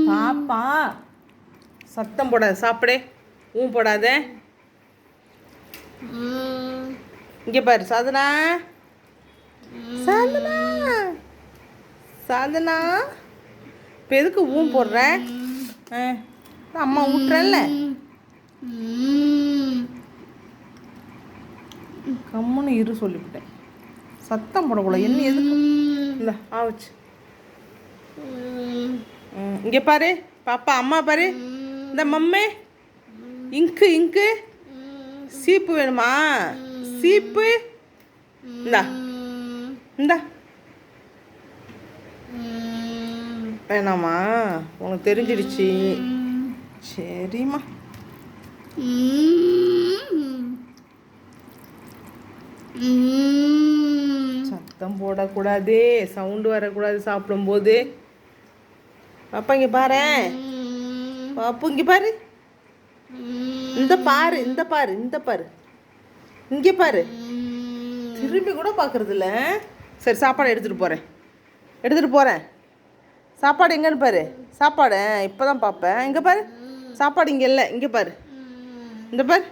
பாப்பா சத்தம் போடாத, சாப்பிடு. போடாத. இங்கே பாரு சாதனா, சாதனா, சாதனா. இப்போ எதுக்கு போடுற? அம்மா ஊட்டுறல்ல. கம்முன்னு இரு சொல்லிவிட்டேன். சத்தம் போடக்கூடாது. என்ன எதுக்கு? இல்லை ஆச்சு. இங்கே பாரு பாப்பா, அம்மா பாரு. இந்த மம்மே இங்கு இங்கு சீப்பு வேணுமா? சீப்பு இந்தா இந்தா. வேணாமா? உனக்கு தெரிஞ்சிடுச்சு. சரிம்மா. சத்தம் போடக்கூடாது, சவுண்டு வரக்கூடாது சாப்பிடும்போது. பாப்பா இங்கே பாரு. பாப்பு இங்கே பாரு. இந்த பாரு, இந்த பாரு, இந்த பாரு, இங்கே பாரு. திரும்பி கூட பார்க்கறது இல்லை. சரி, சாப்பாடு எடுத்துகிட்டு போகிறேன், எடுத்துகிட்டு போகிறேன். சாப்பாடு எங்கன்னு பாரு. சாப்பாடு இப்போ தான் பார்ப்பேன். இங்கே பாரு, சாப்பாடு இங்கே இல்லை. இங்கே பாரு, இந்த பாரு.